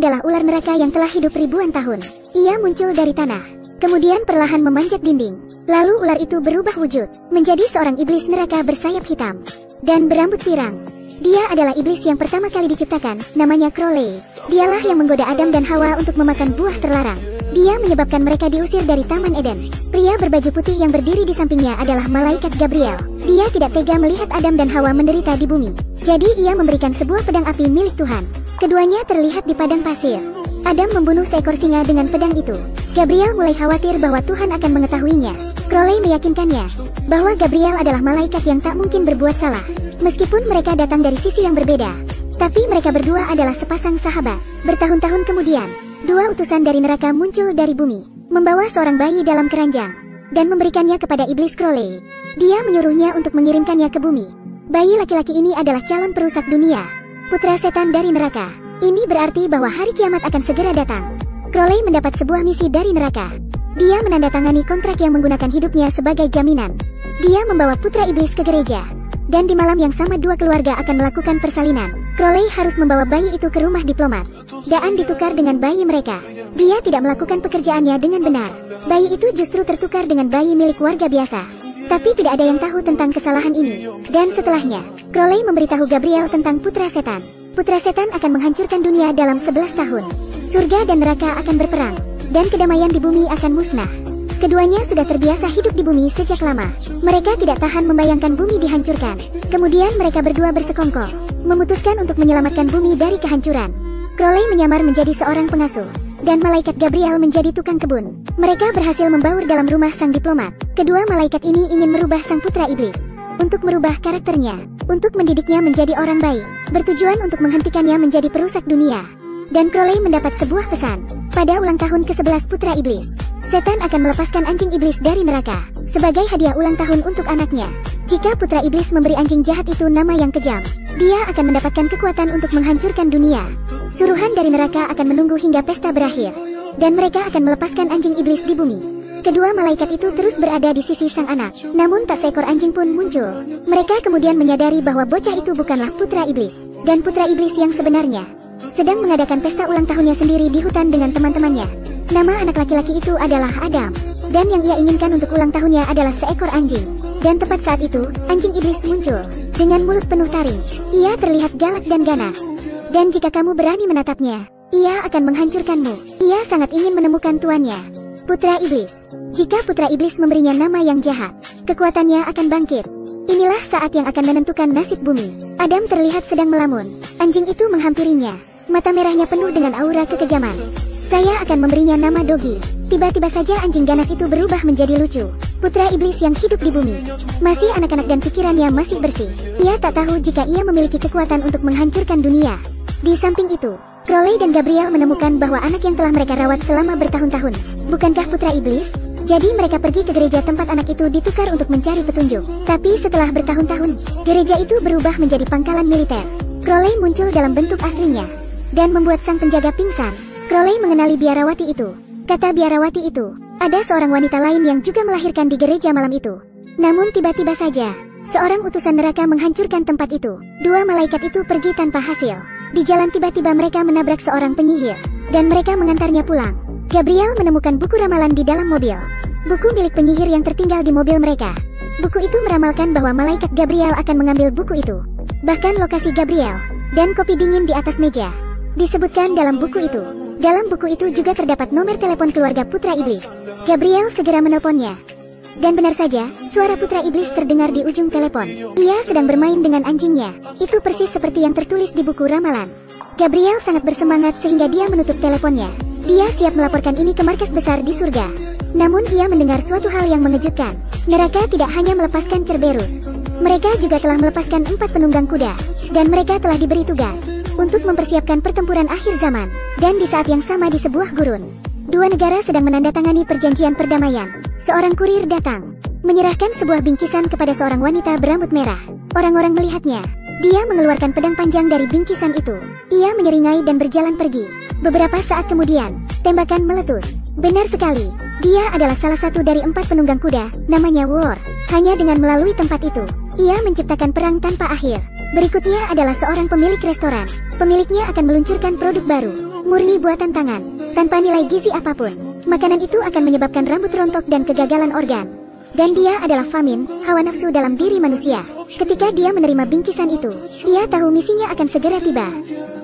adalah ular neraka yang telah hidup ribuan tahun. Ia muncul dari tanah, kemudian perlahan memanjat dinding. Lalu ular itu berubah wujud, menjadi seorang iblis neraka bersayap hitam dan berambut pirang. Dia adalah iblis yang pertama kali diciptakan, namanya Crowley. Dialah yang menggoda Adam dan Hawa untuk memakan buah terlarang. Dia menyebabkan mereka diusir dari Taman Eden. Pria berbaju putih yang berdiri di sampingnya adalah malaikat Gabriel. Dia tidak tega melihat Adam dan Hawa menderita di bumi. Jadi ia memberikan sebuah pedang api milik Tuhan. Keduanya terlihat di padang pasir. Adam membunuh seekor singa dengan pedang itu. Gabriel mulai khawatir bahwa Tuhan akan mengetahuinya. Crowley meyakinkannya bahwa Gabriel adalah malaikat yang tak mungkin berbuat salah. Meskipun mereka datang dari sisi yang berbeda, tapi mereka berdua adalah sepasang sahabat. Bertahun-tahun kemudian, dua utusan dari neraka muncul dari bumi, membawa seorang bayi dalam keranjang, dan memberikannya kepada iblis Crowley. Dia menyuruhnya untuk mengirimkannya ke bumi. Bayi laki-laki ini adalah calon perusak dunia, putra setan dari neraka. Ini berarti bahwa hari kiamat akan segera datang. Crowley mendapat sebuah misi dari neraka. Dia menandatangani kontrak yang menggunakan hidupnya sebagai jaminan. Dia membawa putra iblis ke gereja. Dan di malam yang sama dua keluarga akan melakukan persalinan. Crowley harus membawa bayi itu ke rumah diplomat. Daan ditukar dengan bayi mereka. Dia tidak melakukan pekerjaannya dengan benar. Bayi itu justru tertukar dengan bayi milik warga biasa. Tapi tidak ada yang tahu tentang kesalahan ini. Dan setelahnya, Crowley memberitahu Gabriel tentang putra setan. Putra setan akan menghancurkan dunia dalam 11 tahun. Surga dan neraka akan berperang. Dan kedamaian di bumi akan musnah. Keduanya sudah terbiasa hidup di bumi sejak lama. Mereka tidak tahan membayangkan bumi dihancurkan. Kemudian mereka berdua bersekongkol, memutuskan untuk menyelamatkan bumi dari kehancuran. Crowley menyamar menjadi seorang pengasuh, dan malaikat Gabriel menjadi tukang kebun. Mereka berhasil membaur dalam rumah sang diplomat. Kedua malaikat ini ingin merubah sang putra iblis, untuk merubah karakternya, untuk mendidiknya menjadi orang baik, bertujuan untuk menghentikannya menjadi perusak dunia. Dan Crowley mendapat sebuah pesan. Pada ulang tahun ke-11 putra iblis, setan akan melepaskan anjing iblis dari neraka sebagai hadiah ulang tahun untuk anaknya. Jika putra iblis memberi anjing jahat itu nama yang kejam, dia akan mendapatkan kekuatan untuk menghancurkan dunia. Suruhan dari neraka akan menunggu hingga pesta berakhir, dan mereka akan melepaskan anjing iblis di bumi. Kedua malaikat itu terus berada di sisi sang anak, namun tak seekor anjing pun muncul. Mereka kemudian menyadari bahwa bocah itu bukanlah putra iblis, dan putra iblis yang sebenarnya sedang mengadakan pesta ulang tahunnya sendiri di hutan dengan teman-temannya. Nama anak laki-laki itu adalah Adam, dan yang ia inginkan untuk ulang tahunnya adalah seekor anjing. Dan tepat saat itu, anjing iblis muncul dengan mulut penuh taring. Ia terlihat galak dan ganas. Dan jika kamu berani menatapnya, ia akan menghancurkanmu. Ia sangat ingin menemukan tuannya, putra iblis. Jika putra iblis memberinya nama yang jahat, kekuatannya akan bangkit. Inilah saat yang akan menentukan nasib bumi. Adam terlihat sedang melamun. Anjing itu menghampirinya. Mata merahnya penuh dengan aura kekejaman. Saya akan memberinya nama Dogi. Tiba-tiba saja anjing ganas itu berubah menjadi lucu. Putra iblis yang hidup di bumi. Masih anak-anak dan pikirannya masih bersih. Ia tak tahu jika ia memiliki kekuatan untuk menghancurkan dunia. Di samping itu, Crowley dan Gabriel menemukan bahwa anak yang telah mereka rawat selama bertahun-tahun bukankah putra iblis? Jadi mereka pergi ke gereja tempat anak itu ditukar untuk mencari petunjuk. Tapi setelah bertahun-tahun, gereja itu berubah menjadi pangkalan militer. Crowley muncul dalam bentuk aslinya dan membuat sang penjaga pingsan. Crowley mengenali biarawati itu. Kata biarawati itu, ada seorang wanita lain yang juga melahirkan di gereja malam itu. Namun tiba-tiba saja, seorang utusan neraka menghancurkan tempat itu. Dua malaikat itu pergi tanpa hasil. Di jalan tiba-tiba mereka menabrak seorang penyihir, dan mereka mengantarnya pulang. Gabriel menemukan buku ramalan di dalam mobil. Buku milik penyihir yang tertinggal di mobil mereka. Buku itu meramalkan bahwa malaikat Gabriel akan mengambil buku itu. Bahkan lokasi Gabriel dan kopi dingin di atas meja disebutkan dalam buku itu. Dalam buku itu juga terdapat nomor telepon keluarga putra iblis. Gabriel segera menelponnya. Dan benar saja, suara putra iblis terdengar di ujung telepon. Ia sedang bermain dengan anjingnya. Itu persis seperti yang tertulis di buku ramalan. Gabriel sangat bersemangat sehingga dia menutup teleponnya. Dia siap melaporkan ini ke markas besar di surga. Namun ia mendengar suatu hal yang mengejutkan. Neraka tidak hanya melepaskan Cerberus. Mereka juga telah melepaskan 4 penunggang kuda. Dan mereka telah diberi tugas untuk mempersiapkan pertempuran akhir zaman. Dan di saat yang sama di sebuah gurun, dua negara sedang menandatangani perjanjian perdamaian. Seorang kurir datang, menyerahkan sebuah bingkisan kepada seorang wanita berambut merah. Orang-orang melihatnya. Dia mengeluarkan pedang panjang dari bingkisan itu. Ia menyeringai dan berjalan pergi. Beberapa saat kemudian, tembakan meletus. Benar sekali, dia adalah salah satu dari 4 penunggang kuda, namanya War. Hanya dengan melalui tempat itu, ia menciptakan perang tanpa akhir. Berikutnya adalah seorang pemilik restoran. Pemiliknya akan meluncurkan produk baru. murni buatan tangan, tanpa nilai gizi apapun. Makanan itu akan menyebabkan rambut rontok dan kegagalan organ. Dan dia adalah famin, hawa nafsu dalam diri manusia. Ketika dia menerima bingkisan itu, ia tahu misinya akan segera tiba.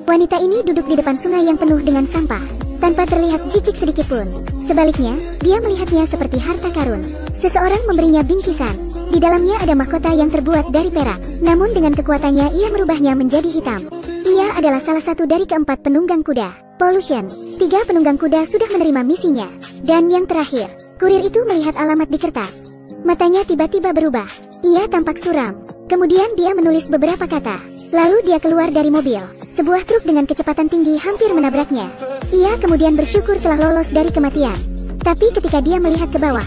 Wanita ini duduk di depan sungai yang penuh dengan sampah, tanpa terlihat jijik sedikitpun. Sebaliknya, dia melihatnya seperti harta karun. Seseorang memberinya bingkisan. Di dalamnya ada mahkota yang terbuat dari perak. Namun dengan kekuatannya ia merubahnya menjadi hitam. Ia adalah salah satu dari keempat penunggang kuda. Pollution. 3 penunggang kuda sudah menerima misinya. Dan yang terakhir, kurir itu melihat alamat di kertas. Matanya tiba-tiba berubah. Ia tampak suram. Kemudian dia menulis beberapa kata. Lalu dia keluar dari mobil. Sebuah truk dengan kecepatan tinggi hampir menabraknya. Ia kemudian bersyukur telah lolos dari kematian. Tapi ketika dia melihat ke bawah,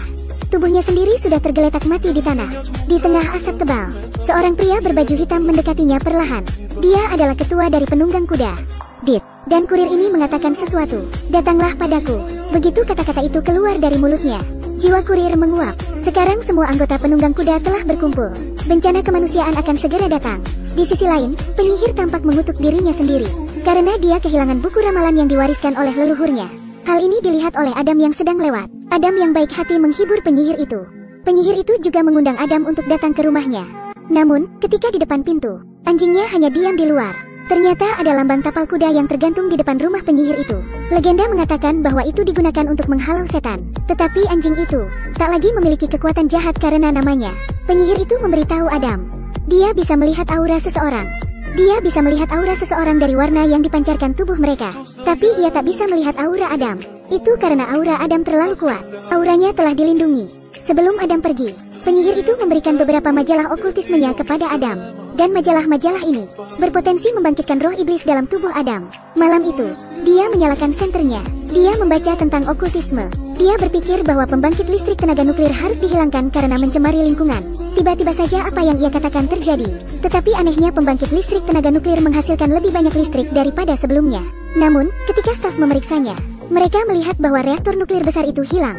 tubuhnya sendiri sudah tergeletak mati di tanah. Di tengah asap tebal, seorang pria berbaju hitam mendekatinya perlahan. Dia adalah ketua dari penunggang kuda, Dit. Dan kurir ini mengatakan sesuatu. Datanglah padaku. Begitu kata-kata itu keluar dari mulutnya, jiwa kurir menguap. Sekarang semua anggota penunggang kuda telah berkumpul. Bencana kemanusiaan akan segera datang. Di sisi lain, penyihir tampak mengutuk dirinya sendiri, karena dia kehilangan buku ramalan yang diwariskan oleh leluhurnya. Hal ini dilihat oleh Adam yang sedang lewat. Adam yang baik hati menghibur penyihir itu. Penyihir itu juga mengundang Adam untuk datang ke rumahnya. Namun, ketika di depan pintu, anjingnya hanya diam di luar. Ternyata ada lambang tapal kuda yang tergantung di depan rumah penyihir itu. Legenda mengatakan bahwa itu digunakan untuk menghalau setan. Tetapi anjing itu tak lagi memiliki kekuatan jahat karena namanya. Penyihir itu memberitahu Adam, dia bisa melihat aura seseorang. Dia bisa melihat aura seseorang dari warna yang dipancarkan tubuh mereka. Tapi ia tak bisa melihat aura Adam. Itu karena aura Adam terlalu kuat. Auranya telah dilindungi. Sebelum Adam pergi, penyihir itu memberikan beberapa majalah okultismenya kepada Adam. Dan majalah-majalah ini berpotensi membangkitkan roh iblis dalam tubuh Adam. Malam itu, dia menyalakan senternya. Dia membaca tentang okultisme. Dia berpikir bahwa pembangkit listrik tenaga nuklir harus dihilangkan karena mencemari lingkungan. Tiba-tiba saja apa yang ia katakan terjadi. Tetapi anehnya pembangkit listrik tenaga nuklir menghasilkan lebih banyak listrik daripada sebelumnya. Namun, ketika staf memeriksanya, mereka melihat bahwa reaktor nuklir besar itu hilang.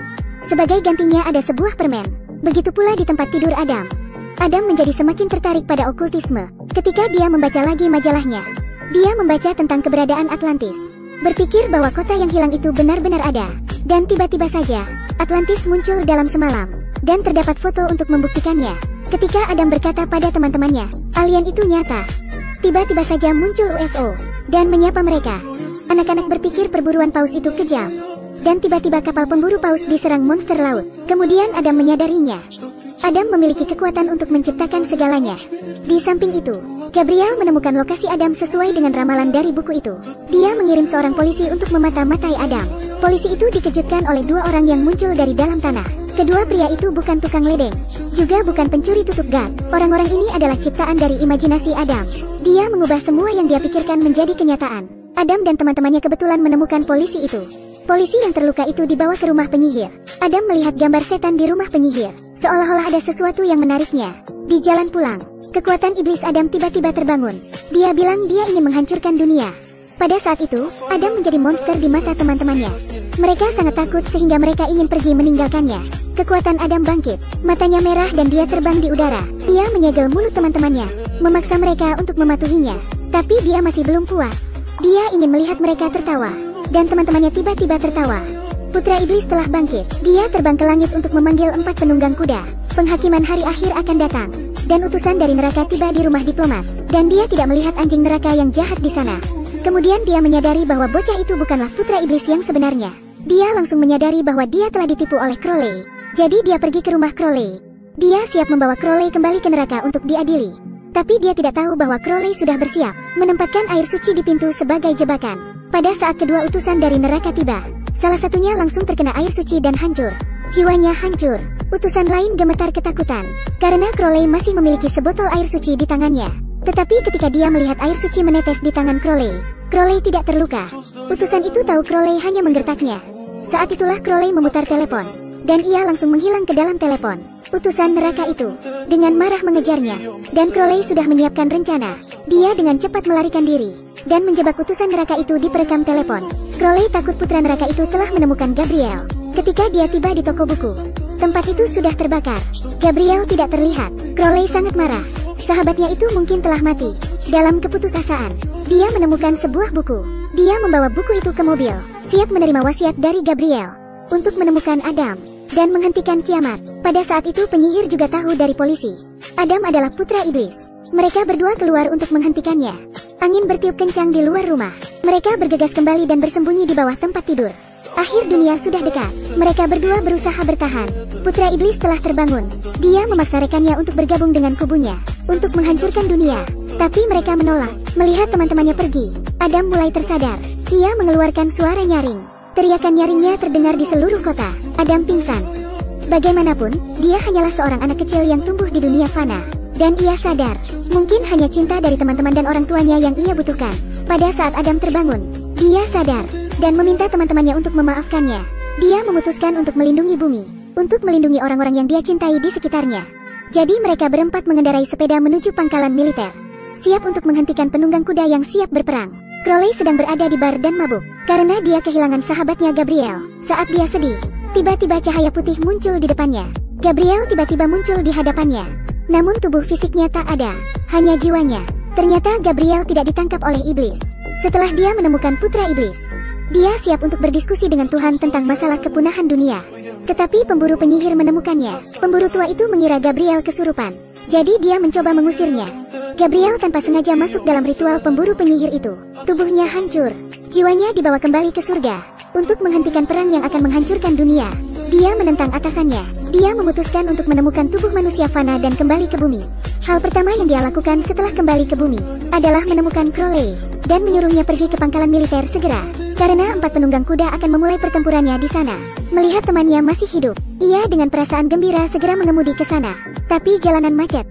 Sebagai gantinya ada sebuah permen. Begitu pula di tempat tidur Adam. Adam menjadi semakin tertarik pada okultisme. Ketika dia membaca lagi majalahnya, dia membaca tentang keberadaan Atlantis. Berpikir bahwa kota yang hilang itu benar-benar ada. Dan tiba-tiba saja, Atlantis muncul dalam semalam. Dan terdapat foto untuk membuktikannya. Ketika Adam berkata pada teman-temannya, alien itu nyata. Tiba-tiba saja muncul UFO dan menyapa mereka. Anak-anak berpikir perburuan paus itu kejam. Dan tiba-tiba kapal pemburu paus diserang monster laut. Kemudian Adam menyadarinya. Adam memiliki kekuatan untuk menciptakan segalanya. Di samping itu, Gabriel menemukan lokasi Adam sesuai dengan ramalan dari buku itu. Dia mengirim seorang polisi untuk memata-matai Adam. Polisi itu dikejutkan oleh 2 orang yang muncul dari dalam tanah. Kedua pria itu bukan tukang ledeng, juga bukan pencuri tutup gat. Orang-orang ini adalah ciptaan dari imajinasi Adam. Dia mengubah semua yang dia pikirkan menjadi kenyataan. Adam dan teman-temannya kebetulan menemukan polisi itu. Polisi yang terluka itu dibawa ke rumah penyihir. Adam melihat gambar setan di rumah penyihir. Seolah-olah ada sesuatu yang menariknya. Di jalan pulang, kekuatan iblis Adam tiba-tiba terbangun. Dia bilang dia ingin menghancurkan dunia. Pada saat itu, Adam menjadi monster di mata teman-temannya. Mereka sangat takut sehingga mereka ingin pergi meninggalkannya. Kekuatan Adam bangkit. Matanya merah dan dia terbang di udara. Dia menyegel mulut teman-temannya, memaksa mereka untuk mematuhinya. Tapi dia masih belum puas. Dia ingin melihat mereka tertawa. Dan teman-temannya tiba-tiba tertawa. Putra iblis telah bangkit. Dia terbang ke langit untuk memanggil 4 penunggang kuda. Penghakiman hari akhir akan datang. Dan utusan dari neraka tiba di rumah diplomat. Dan dia tidak melihat anjing neraka yang jahat di sana. Kemudian dia menyadari bahwa bocah itu bukanlah putra iblis yang sebenarnya. Dia langsung menyadari bahwa dia telah ditipu oleh Crowley. Jadi dia pergi ke rumah Crowley. Dia siap membawa Crowley kembali ke neraka untuk diadili. Tapi dia tidak tahu bahwa Crowley sudah bersiap menempatkan air suci di pintu sebagai jebakan. Pada saat kedua utusan dari neraka tiba, salah satunya langsung terkena air suci dan hancur. Jiwanya hancur. Utusan lain gemetar ketakutan, karena Crowley masih memiliki sebotol air suci di tangannya. Tetapi ketika dia melihat air suci menetes di tangan Crowley, Crowley tidak terluka. Utusan itu tahu Crowley hanya menggertaknya. Saat itulah Crowley memutar telepon, dan ia langsung menghilang ke dalam telepon. Utusan neraka itu dengan marah mengejarnya, dan Crowley sudah menyiapkan rencana. Dia dengan cepat melarikan diri dan menjebak utusan neraka itu di perekam telepon. Crowley takut putra neraka itu telah menemukan Gabriel. Ketika dia tiba di toko buku, tempat itu sudah terbakar. Gabriel tidak terlihat. Crowley sangat marah. Sahabatnya itu mungkin telah mati. Dalam keputusasaan, dia menemukan sebuah buku. Dia membawa buku itu ke mobil, siap menerima wasiat dari Gabriel untuk menemukan Adam dan menghentikan kiamat. Pada saat itu penyihir juga tahu dari polisi. Adam adalah putra iblis. Mereka berdua keluar untuk menghentikannya. Angin bertiup kencang di luar rumah. Mereka bergegas kembali dan bersembunyi di bawah tempat tidur. Akhir dunia sudah dekat. Mereka berdua berusaha bertahan. Putra iblis telah terbangun. Dia memaksa rekannya untuk bergabung dengan kubunya untuk menghancurkan dunia. Tapi mereka menolak. Melihat teman-temannya pergi, Adam mulai tersadar. Ia mengeluarkan suara nyaring. Teriakan nyaringnya terdengar di seluruh kota. Adam pingsan. Bagaimanapun, dia hanyalah seorang anak kecil yang tumbuh di dunia fana. Dan ia sadar, mungkin hanya cinta dari teman-teman dan orang tuanya yang ia butuhkan. Pada saat Adam terbangun, dia sadar dan meminta teman-temannya untuk memaafkannya. Dia memutuskan untuk melindungi bumi, untuk melindungi orang-orang yang dia cintai di sekitarnya. Jadi mereka berempat mengendarai sepeda menuju pangkalan militer, siap untuk menghentikan penunggang kuda yang siap berperang. Crowley sedang berada di bar dan mabuk, karena dia kehilangan sahabatnya Gabriel. Saat dia sedih, tiba-tiba cahaya putih muncul di depannya. Gabriel tiba-tiba muncul di hadapannya. Namun tubuh fisiknya tak ada, hanya jiwanya. Ternyata Gabriel tidak ditangkap oleh iblis. Setelah dia menemukan putra iblis, dia siap untuk berdiskusi dengan Tuhan tentang masalah kepunahan dunia. Tetapi pemburu penyihir menemukannya. Pemburu tua itu mengira Gabriel kesurupan. Jadi dia mencoba mengusirnya. Gabriel tanpa sengaja masuk dalam ritual pemburu penyihir itu. Tubuhnya hancur. Jiwanya dibawa kembali ke surga untuk menghentikan perang yang akan menghancurkan dunia. Dia menentang atasannya. Dia memutuskan untuk menemukan tubuh manusia fana dan kembali ke bumi. Hal pertama yang dia lakukan setelah kembali ke bumi adalah menemukan Crowley dan menyuruhnya pergi ke pangkalan militer segera. Karena 4 penunggang kuda akan memulai pertempurannya di sana. Melihat temannya masih hidup, ia dengan perasaan gembira segera mengemudi ke sana. Tapi jalanan macet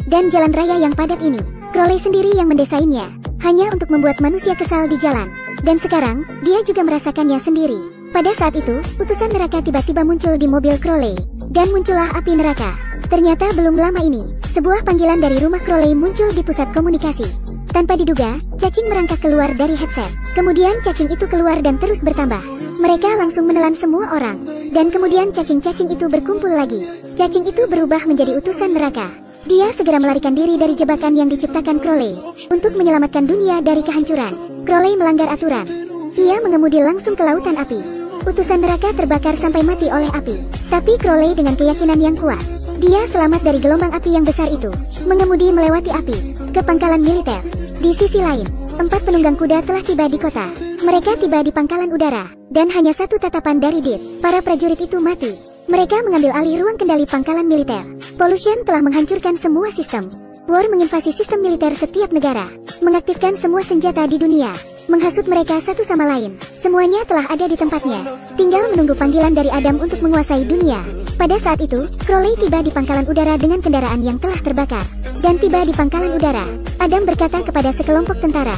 dan jalan raya yang padat ini, Crowley sendiri yang mendesainnya, hanya untuk membuat manusia kesal di jalan. Dan sekarang, dia juga merasakannya sendiri. Pada saat itu, utusan neraka tiba-tiba muncul di mobil Crowley, dan muncullah api neraka. Ternyata belum lama ini, sebuah panggilan dari rumah Crowley muncul di pusat komunikasi. Tanpa diduga, cacing merangkak keluar dari headset. Kemudian cacing itu keluar dan terus bertambah. Mereka langsung menelan semua orang. Dan kemudian cacing-cacing itu berkumpul lagi. Cacing itu berubah menjadi utusan neraka. Dia segera melarikan diri dari jebakan yang diciptakan Crowley untuk menyelamatkan dunia dari kehancuran. Crowley melanggar aturan. Ia mengemudi langsung ke lautan api. Utusan neraka terbakar sampai mati oleh api. Tapi Crowley dengan keyakinan yang kuat, dia selamat dari gelombang api yang besar itu, mengemudi melewati api ke pangkalan militer. Di sisi lain, 4 penunggang kuda telah tiba di kota. Mereka tiba di pangkalan udara, dan hanya satu tatapan dari Dit, para prajurit itu mati. Mereka mengambil alih ruang kendali pangkalan militer. Pollution telah menghancurkan semua sistem. War menginvasi sistem militer setiap negara, mengaktifkan semua senjata di dunia, menghasut mereka satu sama lain. Semuanya telah ada di tempatnya. Tinggal menunggu panggilan dari Adam untuk menguasai dunia. Pada saat itu, Crowley tiba di pangkalan udara dengan kendaraan yang telah terbakar. Dan tiba di pangkalan udara, Adam berkata kepada sekelompok tentara,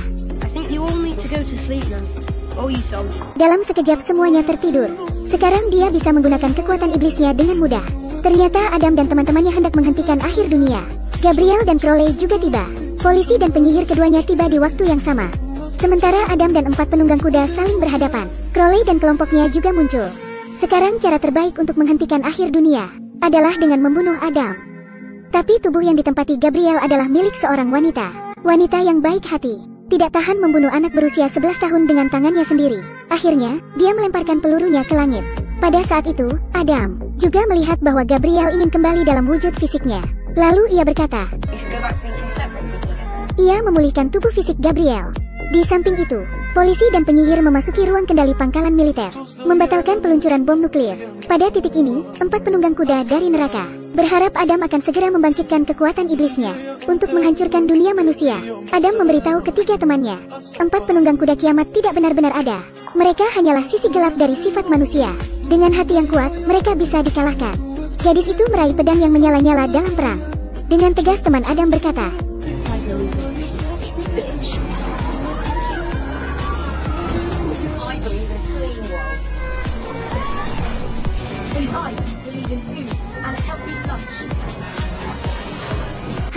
dalam sekejap semuanya tertidur. Sekarang dia bisa menggunakan kekuatan iblisnya dengan mudah. Ternyata Adam dan teman-temannya hendak menghentikan akhir dunia. Gabriel dan Crowley juga tiba. Polisi dan penyihir keduanya tiba di waktu yang sama. Sementara Adam dan 4 penunggang kuda saling berhadapan. Crowley dan kelompoknya juga muncul. Sekarang cara terbaik untuk menghentikan akhir dunia adalah dengan membunuh Adam. Tapi tubuh yang ditempati Gabriel adalah milik seorang wanita. Wanita yang baik hati, tidak tahan membunuh anak berusia 11 tahun dengan tangannya sendiri. Akhirnya, dia melemparkan pelurunya ke langit. Pada saat itu, Adam juga melihat bahwa Gabriel ingin kembali dalam wujud fisiknya. Lalu ia berkata, ia memulihkan tubuh fisik Gabriel. Di samping itu, polisi dan penyihir memasuki ruang kendali pangkalan militer, membatalkan peluncuran bom nuklir. Pada titik ini, 4 penunggang kuda dari neraka berharap Adam akan segera membangkitkan kekuatan iblisnya untuk menghancurkan dunia manusia. Adam memberitahu ketiga temannya, 4 penunggang kuda kiamat tidak benar-benar ada. Mereka hanyalah sisi gelap dari sifat manusia. Dengan hati yang kuat, mereka bisa dikalahkan. Gadis itu meraih pedang yang menyala-nyala dalam perang. Dengan tegas teman Adam berkata,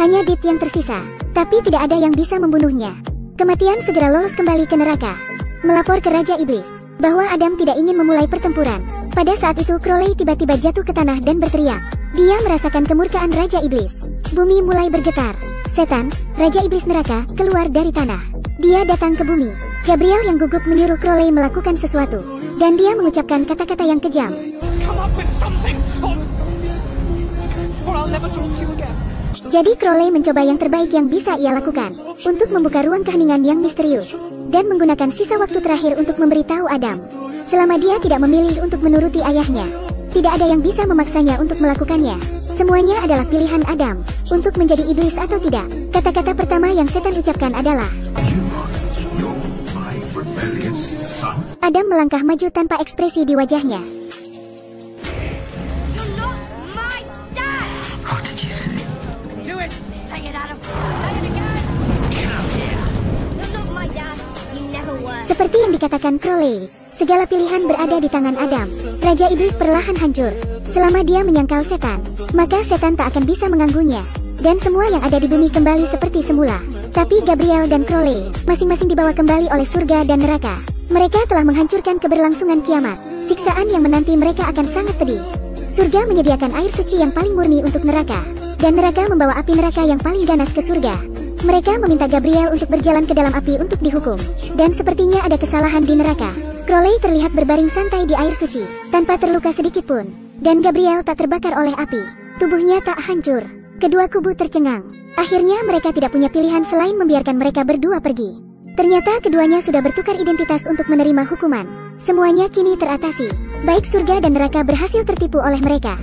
hanya Dit yang tersisa, tapi tidak ada yang bisa membunuhnya. Kematian segera lolos kembali ke neraka, melapor ke Raja Iblis bahwa Adam tidak ingin memulai pertempuran. Pada saat itu Crowley tiba-tiba jatuh ke tanah dan berteriak. Dia merasakan kemurkaan Raja Iblis. Bumi mulai bergetar. Setan, Raja Iblis Neraka, keluar dari tanah. Dia datang ke bumi. Gabriel yang gugup menyuruh Crowley melakukan sesuatu. Dan dia mengucapkan kata-kata yang kejam. Jadi Crowley mencoba yang terbaik yang bisa ia lakukan untuk membuka ruang keheningan yang misterius dan menggunakan sisa waktu terakhir untuk memberitahu Adam. Selama dia tidak memilih untuk menuruti ayahnya, tidak ada yang bisa memaksanya untuk melakukannya. Semuanya adalah pilihan Adam untuk menjadi iblis atau tidak. Kata-kata pertama yang setan ucapkan adalah, Adam melangkah maju tanpa ekspresi di wajahnya. Seperti yang dikatakan Crowley, segala pilihan berada di tangan Adam. Raja Iblis perlahan hancur. Selama dia menyangkal setan, maka setan tak akan bisa mengganggunya. Dan semua yang ada di bumi kembali seperti semula. Tapi Gabriel dan Crowley masing-masing dibawa kembali oleh surga dan neraka. Mereka telah menghancurkan keberlangsungan kiamat. Siksaan yang menanti mereka akan sangat pedih. Surga menyediakan air suci yang paling murni untuk neraka. Dan neraka membawa api neraka yang paling ganas ke surga. Mereka meminta Gabriel untuk berjalan ke dalam api untuk dihukum. Dan sepertinya ada kesalahan di neraka. Crowley terlihat berbaring santai di air suci, tanpa terluka sedikit pun. Dan Gabriel tak terbakar oleh api. Tubuhnya tak hancur. Kedua kubu tercengang. Akhirnya mereka tidak punya pilihan selain membiarkan mereka berdua pergi. Ternyata keduanya sudah bertukar identitas untuk menerima hukuman. Semuanya kini teratasi. Baik surga dan neraka berhasil tertipu oleh mereka.